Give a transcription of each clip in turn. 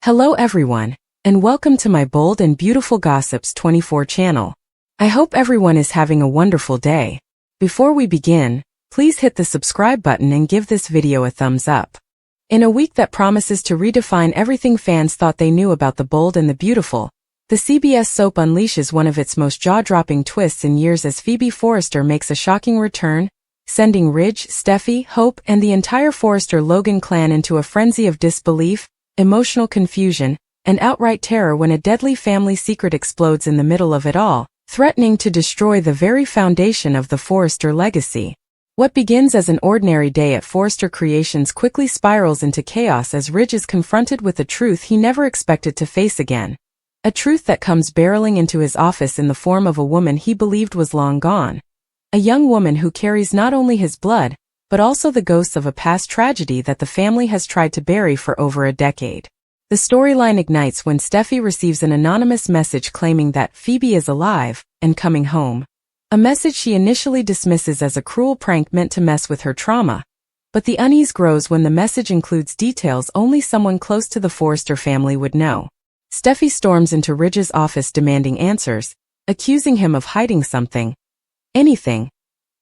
Hello everyone, and welcome to my Bold and Beautiful Gossips 24 channel. I hope everyone is having a wonderful day. Before we begin, please hit the subscribe button and give this video a thumbs up. In a week that promises to redefine everything fans thought they knew about the bold and the beautiful, the CBS soap unleashes one of its most jaw-dropping twists in years as Phoebe Forrester makes a shocking return, sending Ridge, Steffi, Hope, and the entire Forrester-Logan clan into a frenzy of disbelief, emotional confusion, and outright terror when a deadly family secret explodes in the middle of it all, threatening to destroy the very foundation of the Forrester legacy. What begins as an ordinary day at Forrester Creations quickly spirals into chaos as Ridge is confronted with a truth he never expected to face again. A truth that comes barreling into his office in the form of a woman he believed was long gone. A young woman who carries not only his blood, but also the ghosts of a past tragedy that the family has tried to bury for over a decade. The storyline ignites when Steffi receives an anonymous message claiming that Phoebe is alive and coming home. A message she initially dismisses as a cruel prank meant to mess with her trauma. But the unease grows when the message includes details only someone close to the Forrester family would know. Steffi storms into Ridge's office demanding answers, accusing him of hiding something. Anything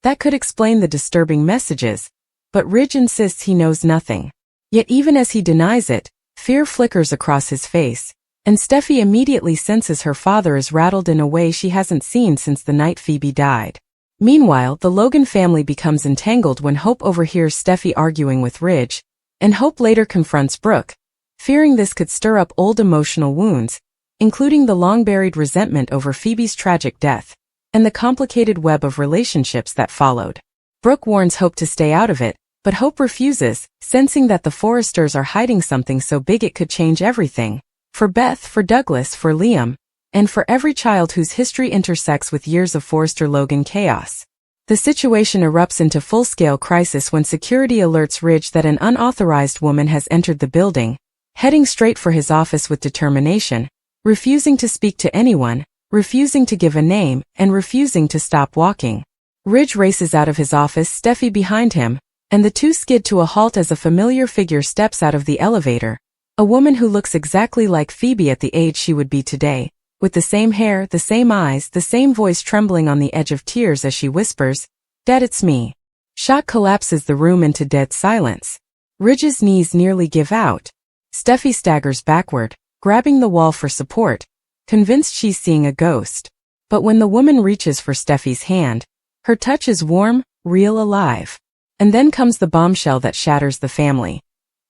that could explain the disturbing messages, but Ridge insists he knows nothing. Yet even as he denies it, fear flickers across his face, and Steffi immediately senses her father is rattled in a way she hasn't seen since the night Phoebe died. Meanwhile, the Logan family becomes entangled when Hope overhears Steffi arguing with Ridge, and Hope later confronts Brooke, fearing this could stir up old emotional wounds, including the long-buried resentment over Phoebe's tragic death, and the complicated web of relationships that followed. Brooke warns Hope to stay out of it, but Hope refuses, sensing that the Forresters are hiding something so big it could change everything. For Beth, for Douglas, for Liam, and for every child whose history intersects with years of Forrester-Logan chaos. The situation erupts into full-scale crisis when security alerts Ridge that an unauthorized woman has entered the building, heading straight for his office with determination, refusing to speak to anyone, refusing to give a name, and refusing to stop walking. Ridge races out of his office, Steffi behind him, and the two skid to a halt as a familiar figure steps out of the elevator, a woman who looks exactly like Phoebe at the age she would be today, with the same hair, the same eyes, the same voice trembling on the edge of tears as she whispers, "Dad, it's me." Shock collapses the room into dead silence. Ridge's knees nearly give out. Steffi staggers backward, grabbing the wall for support, convinced she's seeing a ghost. But when the woman reaches for Steffi's hand, her touch is warm, real, alive. And then comes the bombshell that shatters the family.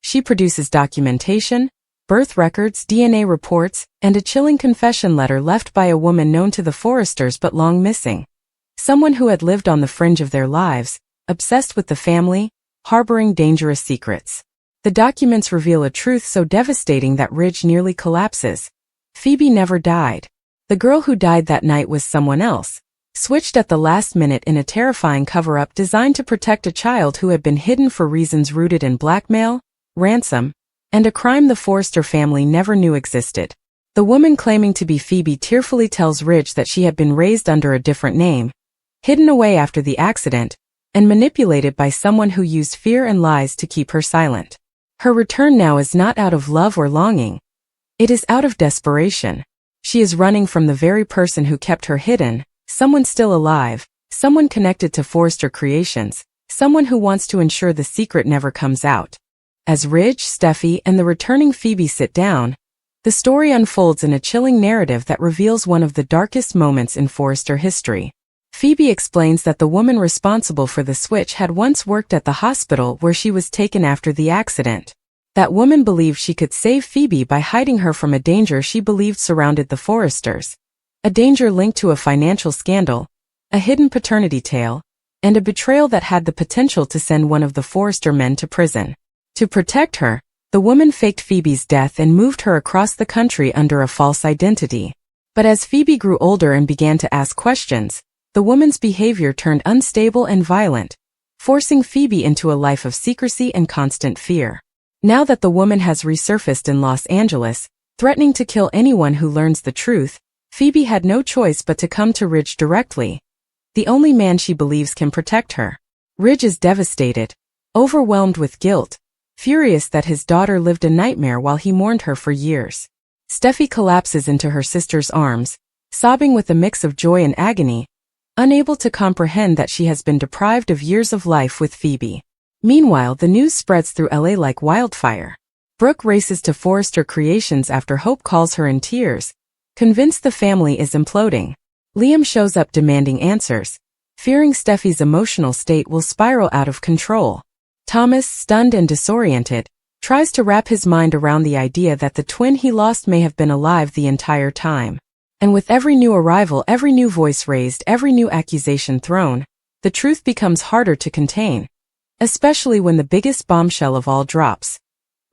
She produces documentation, birth records, DNA reports, and a chilling confession letter left by a woman known to the Forresters but long missing. Someone who had lived on the fringe of their lives, obsessed with the family, harboring dangerous secrets. The documents reveal a truth so devastating that Ridge nearly collapses. Phoebe never died. The girl who died that night was someone else, switched at the last minute in a terrifying cover-up designed to protect a child who had been hidden for reasons rooted in blackmail, ransom, and a crime the Forrester family never knew existed. The woman claiming to be Phoebe tearfully tells Ridge that she had been raised under a different name, hidden away after the accident, and manipulated by someone who used fear and lies to keep her silent. Her return now is not out of love or longing. It is out of desperation. She is running from the very person who kept her hidden, someone still alive, someone connected to Forrester Creations, someone who wants to ensure the secret never comes out. As Ridge, Steffi, and the returning Phoebe sit down, the story unfolds in a chilling narrative that reveals one of the darkest moments in Forrester history. Phoebe explains that the woman responsible for the switch had once worked at the hospital where she was taken after the accident. That woman believed she could save Phoebe by hiding her from a danger she believed surrounded the Forresters. A danger linked to a financial scandal, a hidden paternity tale, and a betrayal that had the potential to send one of the Forrester men to prison. To protect her, the woman faked Phoebe's death and moved her across the country under a false identity. But as Phoebe grew older and began to ask questions, the woman's behavior turned unstable and violent, forcing Phoebe into a life of secrecy and constant fear. Now that the woman has resurfaced in Los Angeles, threatening to kill anyone who learns the truth, Phoebe had no choice but to come to Ridge directly, the only man she believes can protect her. Ridge is devastated, overwhelmed with guilt, furious that his daughter lived a nightmare while he mourned her for years. Steffi collapses into her sister's arms, sobbing with a mix of joy and agony, unable to comprehend that she has been deprived of years of life with Phoebe. Meanwhile, the news spreads through LA like wildfire. Brooke races to Forrester Creations after Hope calls her in tears, convinced the family is imploding. Liam shows up demanding answers, fearing Steffi's emotional state will spiral out of control. Thomas, stunned and disoriented, tries to wrap his mind around the idea that the twin he lost may have been alive the entire time. And with every new arrival, every new voice raised, every new accusation thrown, the truth becomes harder to contain, especially when the biggest bombshell of all drops.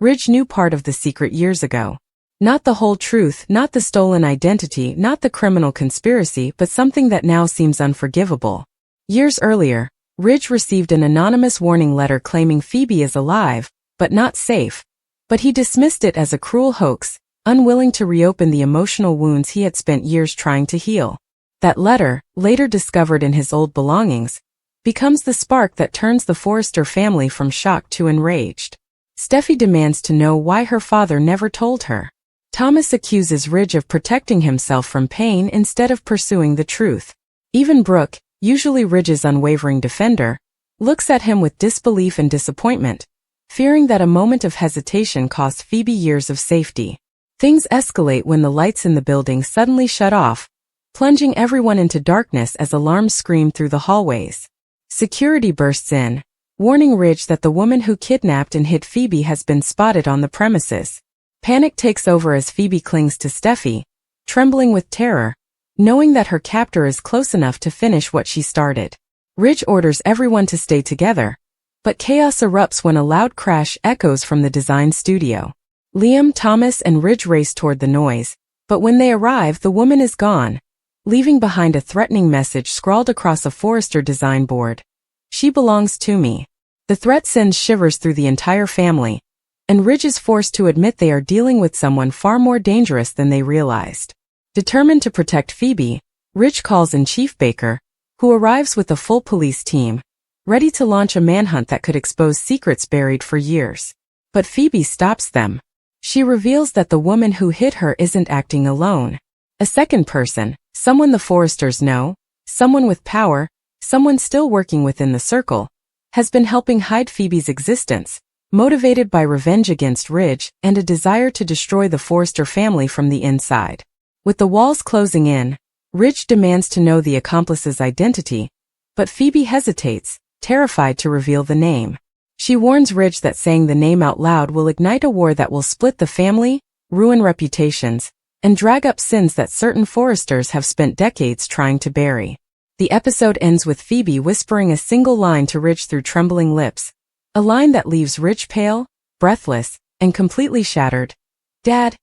Ridge knew part of the secret years ago. Not the whole truth, not the stolen identity, not the criminal conspiracy, but something that now seems unforgivable. Years earlier, Ridge received an anonymous warning letter claiming Phoebe is alive, but not safe. But he dismissed it as a cruel hoax, unwilling to reopen the emotional wounds he had spent years trying to heal. That letter, later discovered in his old belongings, becomes the spark that turns the Forrester family from shocked to enraged. Steffi demands to know why her father never told her. Thomas accuses Ridge of protecting himself from pain instead of pursuing the truth. Even Brooke, usually Ridge's unwavering defender, looks at him with disbelief and disappointment, fearing that a moment of hesitation costs Phoebe years of safety. Things escalate when the lights in the building suddenly shut off, plunging everyone into darkness as alarms scream through the hallways. Security bursts in, warning Ridge that the woman who kidnapped and hid Phoebe has been spotted on the premises. Panic takes over as Phoebe clings to Steffi, trembling with terror, knowing that her captor is close enough to finish what she started. Ridge orders everyone to stay together, but chaos erupts when a loud crash echoes from the design studio. Liam, Thomas, and Ridge race toward the noise, but when they arrive, the woman is gone, leaving behind a threatening message scrawled across a Forrester design board. "She belongs to me." The threat sends shivers through the entire family, and Ridge is forced to admit they are dealing with someone far more dangerous than they realized. Determined to protect Phoebe, Ridge calls in Chief Baker, who arrives with a full police team, ready to launch a manhunt that could expose secrets buried for years. But Phoebe stops them. She reveals that the woman who hid her isn't acting alone. A second person, someone the Forresters know, someone with power, someone still working within the circle, has been helping hide Phoebe's existence, motivated by revenge against Ridge and a desire to destroy the Forrester family from the inside. With the walls closing in, Ridge demands to know the accomplice's identity, but Phoebe hesitates, terrified to reveal the name. She warns Ridge that saying the name out loud will ignite a war that will split the family, ruin reputations, and drag up sins that certain Forresters have spent decades trying to bury. The episode ends with Phoebe whispering a single line to Ridge through trembling lips, a line that leaves Ridge pale, breathless, and completely shattered. "Dad,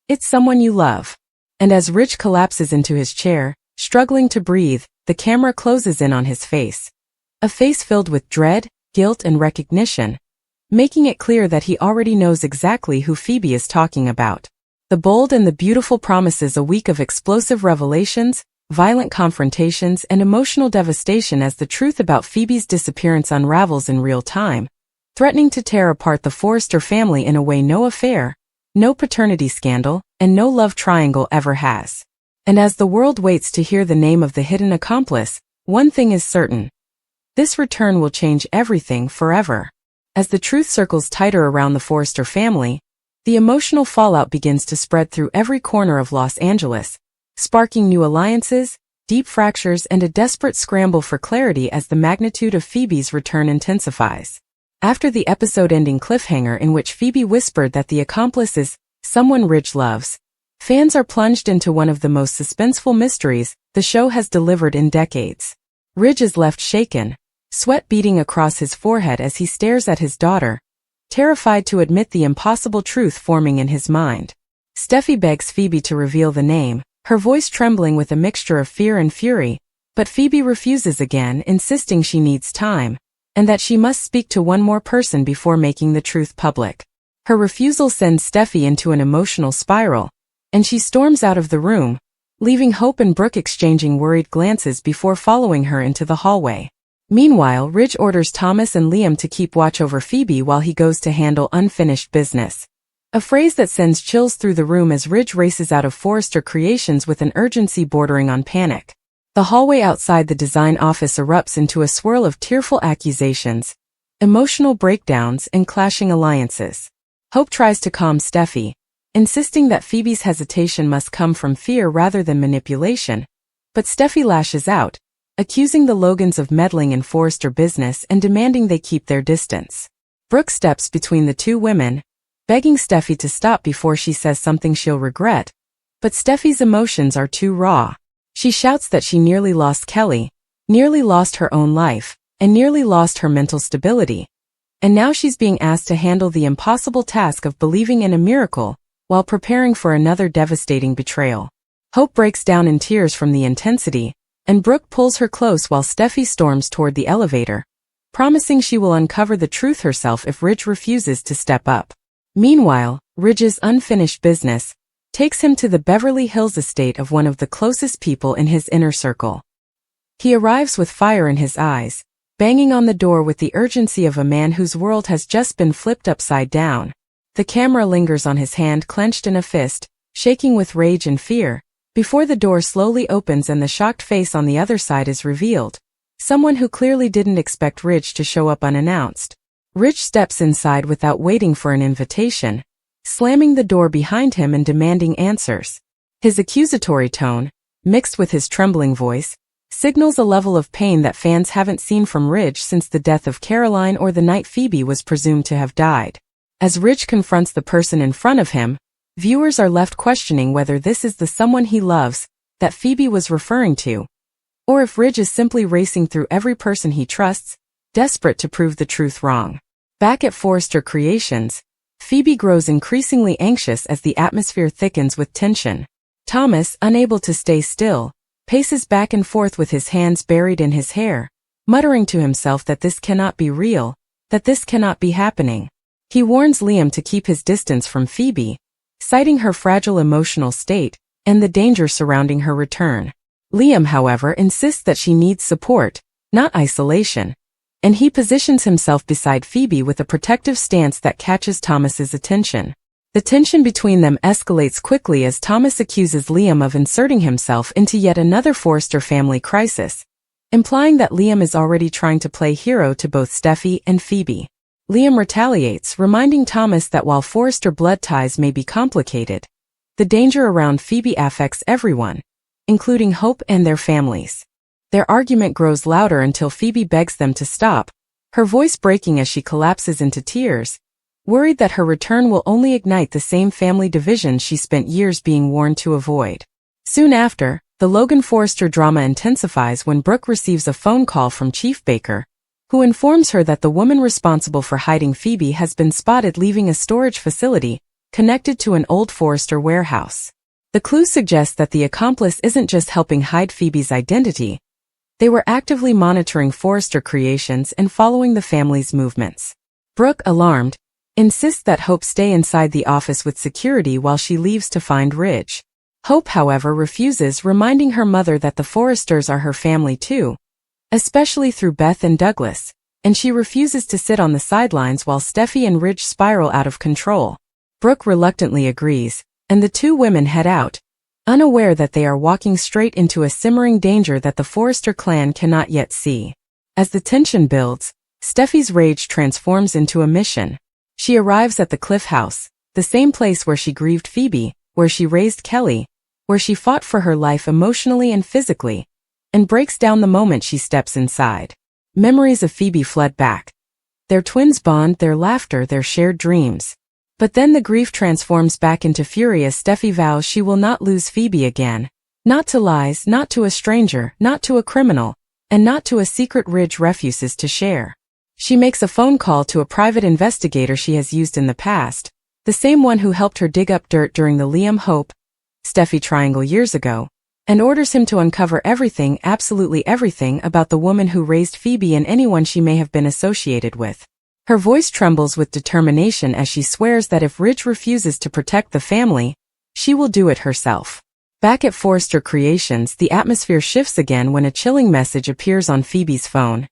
it's someone you love." And as Ridge collapses into his chair, struggling to breathe, the camera closes in on his face. A face filled with dread, guilt, and recognition, making it clear that he already knows exactly who Phoebe is talking about. The Bold and the Beautiful promises a week of explosive revelations, violent confrontations, and emotional devastation as the truth about Phoebe's disappearance unravels in real time, threatening to tear apart the Forrester family in a way no affair, no paternity scandal, and no love triangle ever has. And as the world waits to hear the name of the hidden accomplice, one thing is certain. This return will change everything forever. As the truth circles tighter around the Forrester family, the emotional fallout begins to spread through every corner of Los Angeles, sparking new alliances, deep fractures, and a desperate scramble for clarity as the magnitude of Phoebe's return intensifies. After the episode-ending cliffhanger in which Phoebe whispered that the accomplice is someone Ridge loves, fans are plunged into one of the most suspenseful mysteries the show has delivered in decades. Ridge is left shaken, sweat beading across his forehead as he stares at his daughter, terrified to admit the impossible truth forming in his mind. Steffi begs Phoebe to reveal the name, her voice trembling with a mixture of fear and fury, but Phoebe refuses again, insisting she needs time, and that she must speak to one more person before making the truth public. Her refusal sends Steffi into an emotional spiral, and she storms out of the room, leaving Hope and Brooke exchanging worried glances before following her into the hallway. Meanwhile, Ridge orders Thomas and Liam to keep watch over Phoebe while he goes to handle unfinished business. A phrase that sends chills through the room as Ridge races out of Forrester Creations with an urgency bordering on panic. The hallway outside the design office erupts into a swirl of tearful accusations, emotional breakdowns, and clashing alliances. Hope tries to calm Steffi, insisting that Phoebe's hesitation must come from fear rather than manipulation, but Steffi lashes out, accusing the Logans of meddling in Forrester business and demanding they keep their distance. Brooke steps between the two women, begging Steffi to stop before she says something she'll regret, but Steffi's emotions are too raw. She shouts that she nearly lost Kelly, nearly lost her own life, and nearly lost her mental stability. And now she's being asked to handle the impossible task of believing in a miracle while preparing for another devastating betrayal. Hope breaks down in tears from the intensity, and Brooke pulls her close while Steffi storms toward the elevator, promising she will uncover the truth herself if Ridge refuses to step up. Meanwhile, Ridge's unfinished business takes him to the Beverly Hills estate of one of the closest people in his inner circle. He arrives with fire in his eyes, banging on the door with the urgency of a man whose world has just been flipped upside down. The camera lingers on his hand clenched in a fist, shaking with rage and fear, before the door slowly opens and the shocked face on the other side is revealed. Someone who clearly didn't expect Ridge to show up unannounced. Ridge steps inside without waiting for an invitation, slamming the door behind him and demanding answers. His accusatory tone, mixed with his trembling voice, signals a level of pain that fans haven't seen from Ridge since the death of Caroline or the night Phoebe was presumed to have died. As Ridge confronts the person in front of him, viewers are left questioning whether this is the someone he loves that Phoebe was referring to, or if Ridge is simply racing through every person he trusts, desperate to prove the truth wrong. Back at Forrester Creations, Phoebe grows increasingly anxious as the atmosphere thickens with tension. Thomas, unable to stay still, paces back and forth with his hands buried in his hair, muttering to himself that this cannot be real, that this cannot be happening. He warns Liam to keep his distance from Phoebe, citing her fragile emotional state and the danger surrounding her return. Liam, however, insists that she needs support, not isolation, and he positions himself beside Phoebe with a protective stance that catches Thomas's attention. The tension between them escalates quickly as Thomas accuses Liam of inserting himself into yet another Forrester family crisis, implying that Liam is already trying to play hero to both Steffi and Phoebe. Liam retaliates, reminding Thomas that while Forrester blood ties may be complicated, the danger around Phoebe affects everyone, including Hope and their families. Their argument grows louder until Phoebe begs them to stop, her voice breaking as she collapses into tears, worried that her return will only ignite the same family division she spent years being warned to avoid. Soon after, the Logan Forrester drama intensifies when Brooke receives a phone call from Chief Baker, who informs her that the woman responsible for hiding Phoebe has been spotted leaving a storage facility connected to an old Forrester warehouse. The clue suggests that the accomplice isn't just helping hide Phoebe's identity, they were actively monitoring Forrester Creations and following the family's movements. Brooke, alarmed, insists that Hope stay inside the office with security while she leaves to find Ridge. Hope, however, refuses, reminding her mother that the Forresters are her family too, especially through Beth and Douglas, and she refuses to sit on the sidelines while Steffi and Ridge spiral out of control. Brooke reluctantly agrees, and the two women head out, unaware that they are walking straight into a simmering danger that the Forrester clan cannot yet see. As the tension builds, Steffi's rage transforms into a mission. She arrives at the Cliff House, the same place where she grieved Phoebe, where she raised Kelly, where she fought for her life emotionally and physically, and breaks down the moment she steps inside. Memories of Phoebe flood back. Their twins bond, their laughter, their shared dreams. But then the grief transforms back into fury as Steffi vows she will not lose Phoebe again. Not to lies, not to a stranger, not to a criminal, and not to a secret Ridge refuses to share. She makes a phone call to a private investigator she has used in the past, the same one who helped her dig up dirt during the Liam Hope, Steffi triangle years ago, and orders him to uncover everything, absolutely everything, about the woman who raised Phoebe and anyone she may have been associated with. Her voice trembles with determination as she swears that if Ridge refuses to protect the family, she will do it herself. Back at Forrester Creations, the atmosphere shifts again when a chilling message appears on Phoebe's phone.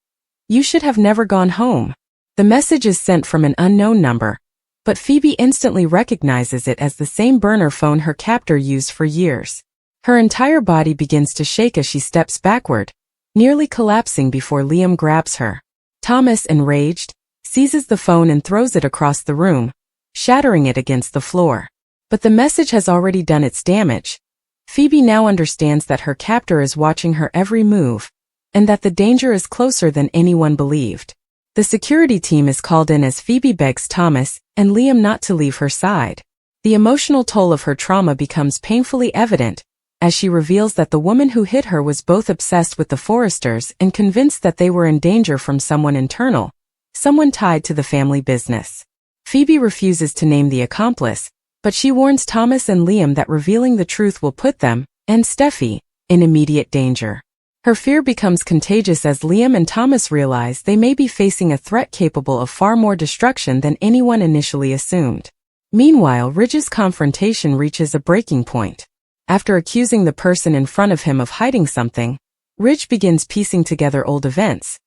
"You should have never gone home." The message is sent from an unknown number, but Phoebe instantly recognizes it as the same burner phone her captor used for years. Her entire body begins to shake as she steps backward, nearly collapsing before Liam grabs her. Thomas, enraged, seizes the phone and throws it across the room, shattering it against the floor. But the message has already done its damage. Phoebe now understands that her captor is watching her every move, and that the danger is closer than anyone believed. The security team is called in as Phoebe begs Thomas and Liam not to leave her side. The emotional toll of her trauma becomes painfully evident, as she reveals that the woman who hit her was both obsessed with the Forresters and convinced that they were in danger from someone internal, someone tied to the family business. Phoebe refuses to name the accomplice, but she warns Thomas and Liam that revealing the truth will put them, and Steffi, in immediate danger. Her fear becomes contagious as Liam and Thomas realize they may be facing a threat capable of far more destruction than anyone initially assumed. Meanwhile, Ridge's confrontation reaches a breaking point. After accusing the person in front of him of hiding something, Ridge begins piecing together old events,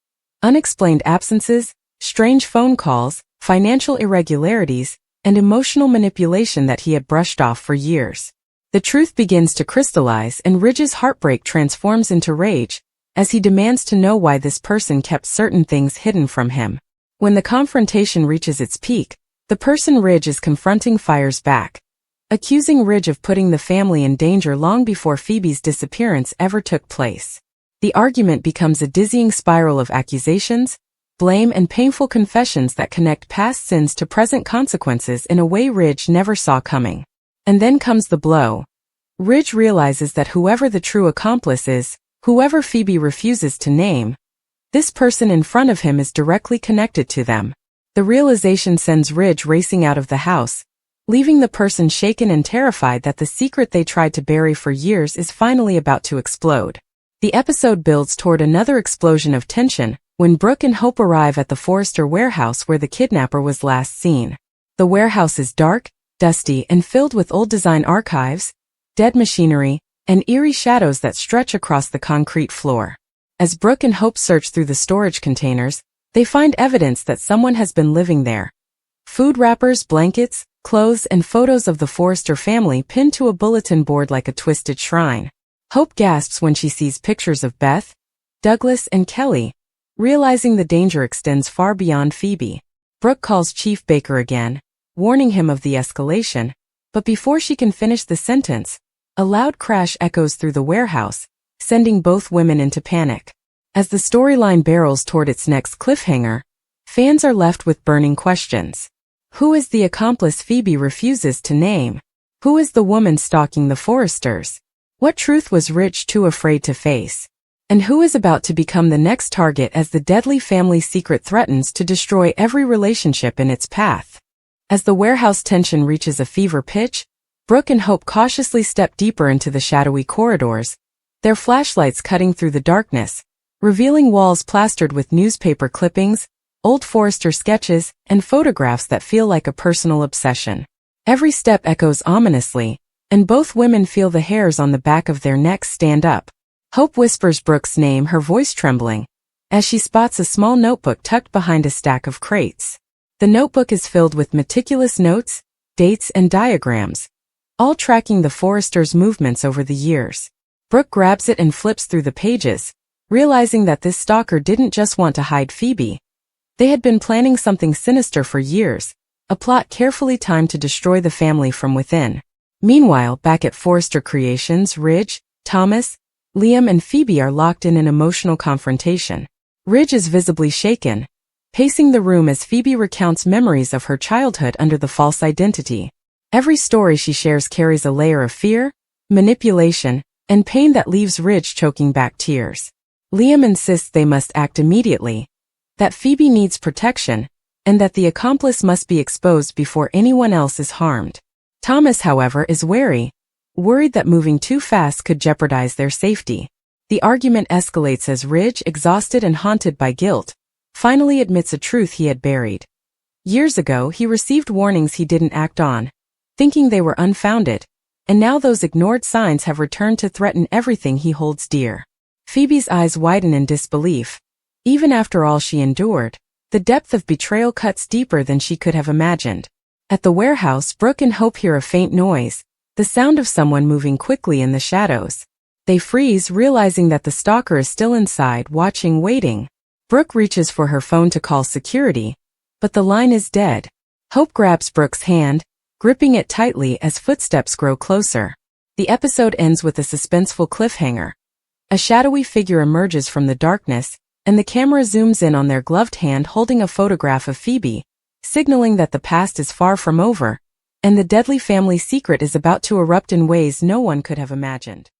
unexplained absences, strange phone calls, financial irregularities, and emotional manipulation that he had brushed off for years. The truth begins to crystallize and Ridge's heartbreak transforms into rage, as he demands to know why this person kept certain things hidden from him. When the confrontation reaches its peak, the person Ridge is confronting fires back, accusing Ridge of putting the family in danger long before Phoebe's disappearance ever took place. The argument becomes a dizzying spiral of accusations, blame and painful confessions that connect past sins to present consequences in a way Ridge never saw coming. And then comes the blow. Ridge realizes that whoever the true accomplice is, whoever Phoebe refuses to name, this person in front of him is directly connected to them. The realization sends Ridge racing out of the house, leaving the person shaken and terrified that the secret they tried to bury for years is finally about to explode. The episode builds toward another explosion of tension when Brooke and Hope arrive at the Forrester warehouse where the kidnapper was last seen. The warehouse is dark, dusty, and filled with old design archives, dead machinery, and eerie shadows that stretch across the concrete floor. As Brooke and Hope search through the storage containers, they find evidence that someone has been living there. Food wrappers, blankets, clothes, and photos of the Forrester family pinned to a bulletin board like a twisted shrine. Hope gasps when she sees pictures of Beth, Douglas, and Kelly, realizing the danger extends far beyond Phoebe. Brooke calls Chief Baker again, warning him of the escalation, but before she can finish the sentence, a loud crash echoes through the warehouse, sending both women into panic. As the storyline barrels toward its next cliffhanger, fans are left with burning questions. Who is the accomplice Phoebe refuses to name? Who is the woman stalking the Forresters? What truth was Ridge too afraid to face? And who is about to become the next target as the deadly family secret threatens to destroy every relationship in its path? As the warehouse tension reaches a fever pitch, Brooke and Hope cautiously step deeper into the shadowy corridors, their flashlights cutting through the darkness, revealing walls plastered with newspaper clippings, old Forrester sketches, and photographs that feel like a personal obsession. Every step echoes ominously, and both women feel the hairs on the back of their necks stand up. Hope whispers Brooke's name, her voice trembling, as she spots a small notebook tucked behind a stack of crates. The notebook is filled with meticulous notes, dates, and diagrams, all tracking the Forresters' movements over the years. Brooke grabs it and flips through the pages, realizing that this stalker didn't just want to hide Phoebe. They had been planning something sinister for years, a plot carefully timed to destroy the family from within. Meanwhile, back at Forrester Creations, Ridge, Thomas, Liam, and Phoebe are locked in an emotional confrontation. Ridge is visibly shaken, pacing the room as Phoebe recounts memories of her childhood under the false identity. Every story she shares carries a layer of fear, manipulation, and pain that leaves Ridge choking back tears. Liam insists they must act immediately, that Phoebe needs protection, and that the accomplice must be exposed before anyone else is harmed. Thomas, however, is wary, worried that moving too fast could jeopardize their safety. The argument escalates as Ridge, exhausted and haunted by guilt, finally admits a truth he had buried. Years ago, he received warnings he didn't act on, thinking they were unfounded, and now those ignored signs have returned to threaten everything he holds dear. Phoebe's eyes widen in disbelief, Even after all she endured, the depth of betrayal cuts deeper than she could have imagined. At the warehouse, Brooke and Hope hear a faint noise, the sound of someone moving quickly in the shadows. They freeze, realizing that the stalker is still inside, watching, waiting. Brooke reaches for her phone to call security, but the line is dead. Hope grabs Brooke's hand, gripping it tightly as footsteps grow closer. The episode ends with a suspenseful cliffhanger. A shadowy figure emerges from the darkness, and the camera zooms in on their gloved hand holding a photograph of Phoebe, signaling that the past is far from over, and the deadly family secret is about to erupt in ways no one could have imagined.